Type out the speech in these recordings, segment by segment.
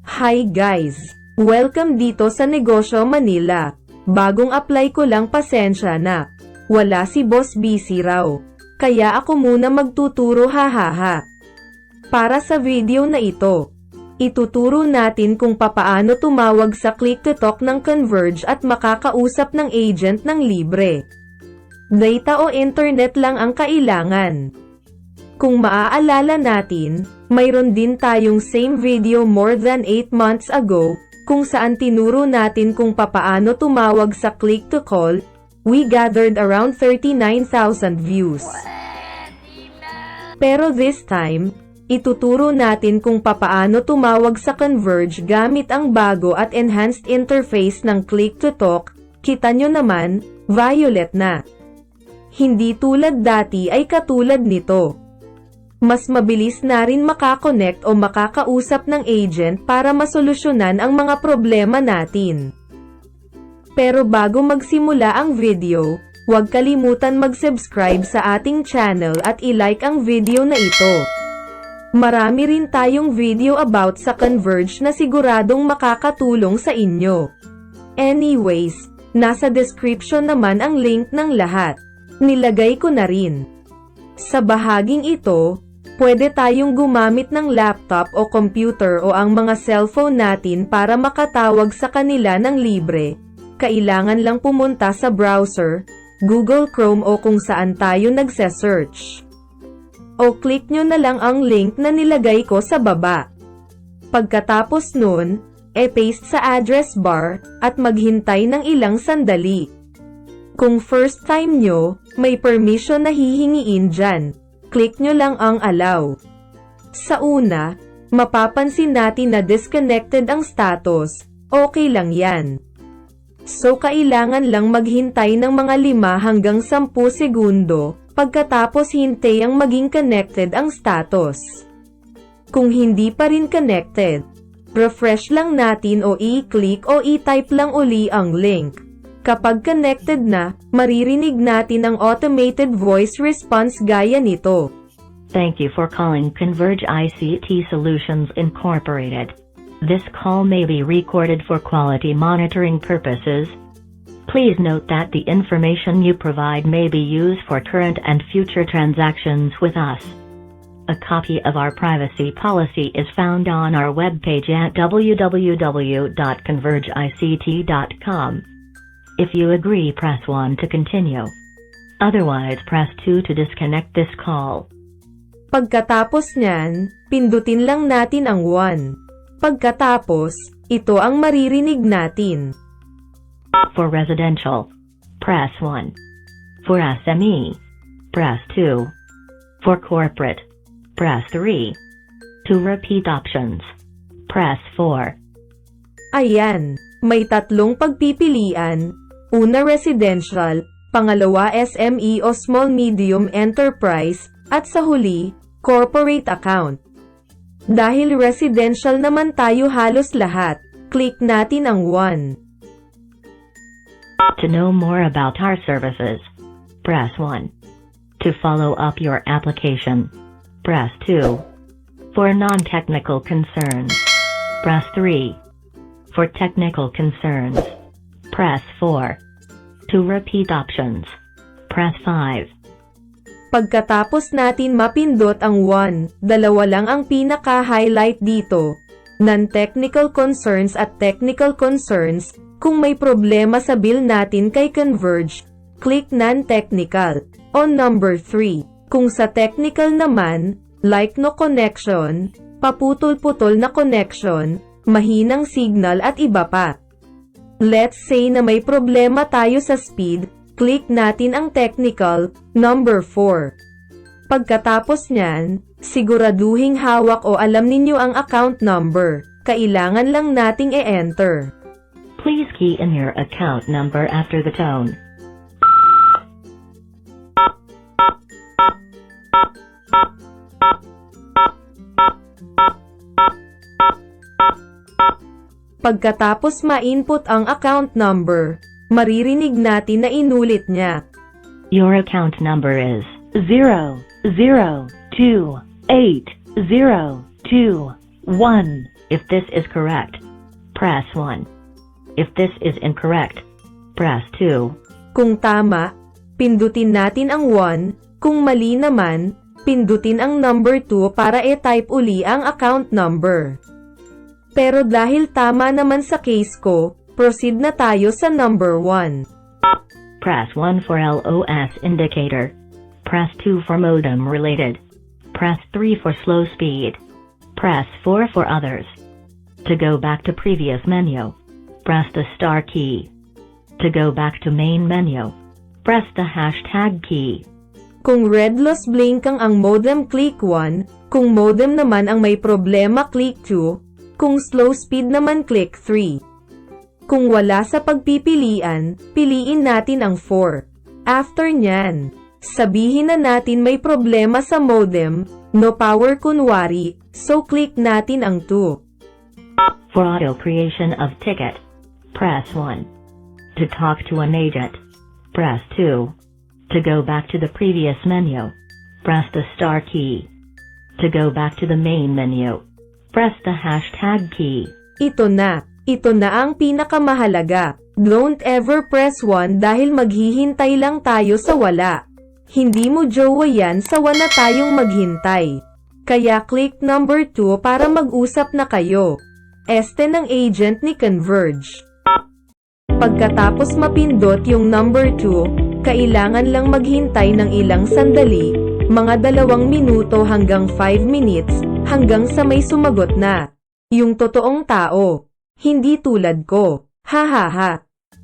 Hi guys! Welcome dito sa Negosyo Manila. Bagong apply ko lang, pasensya na. Wala si boss, busy raw. Kaya ako muna magtuturo, hahaha. Para sa video na ito, ituturo natin kung papaano tumawag sa Click to Talk ng Converge at makakausap ng agent ng libre. Data o internet lang ang kailangan. Kung maaalala natin, mayroon din tayong same video more than 8 months ago, kung saan tinuro natin kung papaano tumawag sa Click to Call. We gathered around 39,000 views. Pero this time, ituturo natin kung papaano tumawag sa Converge gamit ang bago at enhanced interface ng Click to Talk. Kita nyo naman, violet na. Hindi tulad dati ay katulad nito. Mas mabilis na rin makakonect o makakausap ng agent para masolusyonan ang mga problema natin. Pero bago magsimula ang video, huwag kalimutan mag-subscribe sa ating channel at i-like ang video na ito. Marami rin tayong video about sa Converge na siguradong makakatulong sa inyo. Anyways, nasa description naman ang link ng lahat. Nilagay ko na rin. Sa bahaging ito, pwede tayong gumamit ng laptop o computer o ang mga cellphone natin para makatawag sa kanila ng libre. Kailangan lang pumunta sa browser, Google Chrome o kung saan tayo nagse-search. O click nyo na lang ang link na nilagay ko sa baba. Pagkatapos nun, paste sa address bar, at maghintay ng ilang sandali. Kung first time nyo, may permission na hihingiin dyan. Click nyo lang ang allow. Sa una, mapapansin natin na disconnected ang status. Okay lang yan. So kailangan lang maghintay ng mga 5 hanggang 10 segundo, pagkatapos hintay ang maging connected ang status. Kung hindi pa rin connected, refresh lang natin o i-click o i-type lang uli ang link. Kapag connected na, maririnig natin ang automated voice response gaya nito. Thank you for calling Converge ICT Solutions Incorporated. This call may be recorded for quality monitoring purposes. Please note that the information you provide may be used for current and future transactions with us. A copy of our privacy policy is found on our webpage at www.convergeict.com. If you agree, press 1 to continue. Otherwise, press 2 to disconnect this call. Pagkatapos nyan, pindutin lang natin ang 1. Pagkatapos, ito ang maririnig natin. For residential, press 1. For SME, press 2. For corporate, press 3. To repeat options, press 4. Ayan, may 3 pagpipilian. Una, residential, pangalawa, SME o small medium enterprise, at sa huli, corporate account. Dahil residential naman tayo halos lahat, click natin ang 1. To know more about our services, press 1. To follow up your application, press 2. For non-technical concerns, press 3. For technical concerns, press 4. To repeat options, press 5. Pagkatapos natin mapindot ang 1, 2 lang ang pinaka-highlight dito. Non-technical concerns at technical concerns. Kung may problema sa bill natin kay Converge, click non-technical. O number 3. Kung sa technical naman, like no connection, paputol-putol na connection, mahinang signal at iba pa. Let's say na may problema tayo sa speed, click natin ang technical, number 4. Pagkatapos nyan, siguraduhing hawak o alam ninyo ang account number. Kailangan lang nating e-enter. Please key in your account number after the tone. Pagkatapos ma-input ang account number, maririnig natin na inulit niya. Your account number is 0028021. If this is correct, press 1. If this is incorrect, press 2. Kung tama, pindutin natin ang 1. Kung mali naman, pindutin ang number 2 para e-type uli ang account number. Pero dahil tama naman sa case ko, proceed na tayo sa number 1. Press 1 for LOS indicator. Press 2 for modem related. Press 3 for slow speed. Press 4 for others. To go back to previous menu, press the star key. To go back to main menu, press the hashtag key. Kung red loss blink ang modem, click 1. Kung modem naman ang may problema, click 2. Kung slow speed naman, click 3. Kung wala sa pagpipilian, piliin natin ang 4. After nyan, sabihin na natin may problema sa modem, no power kunwari, so click natin ang 2. For auto creation of ticket, press 1. To talk to an agent, press 2. To go back to the previous menu, press the star key. To go back to the main menu, press the hashtag key. Ito na ang pinakamahalaga. Don't ever press 1 dahil maghihintay lang tayo sa wala. Hindi mo jowa yan sa wala tayong maghintay. Kaya click number 2 para mag-usap na kayo. Este ng agent ni Converge. Pagkatapos mapindot yung number 2, kailangan lang maghintay ng ilang sandali, mga 2 minuto hanggang 5 minutes, hanggang sa may sumagot na. Yung totoong tao. Hindi tulad ko. Ha ha ha.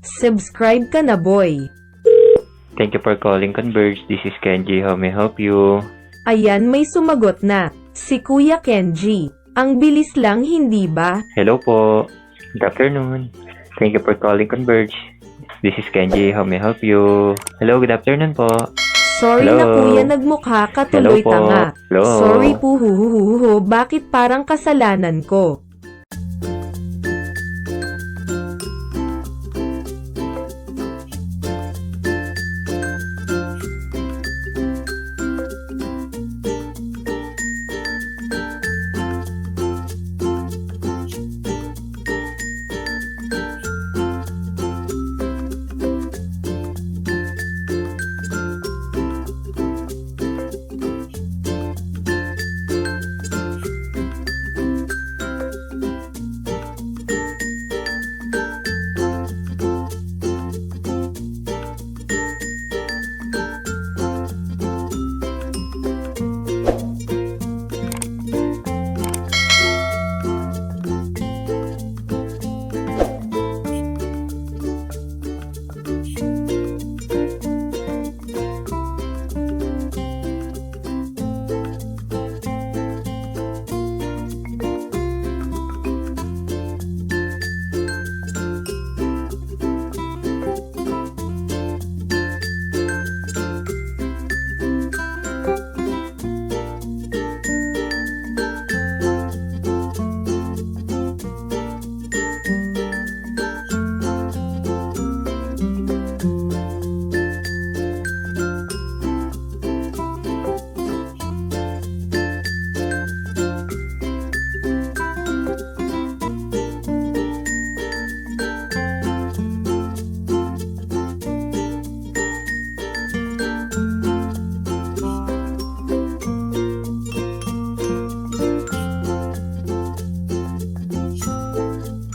Subscribe ka na, boy. Thank you for calling Converge. This is Kenji. How may I help you? Ayan, may sumagot na. Si Kuya Kenji. Ang bilis lang, hindi ba? Hello po. Good afternoon. Thank you for calling Converge. This is Kenji. How may I help you? Hello, good afternoon po. Sorry Hello. na kuya, nagmukha ka tuloy Hello po. tanga. Hello. Sorry po, bakit parang kasalanan ko?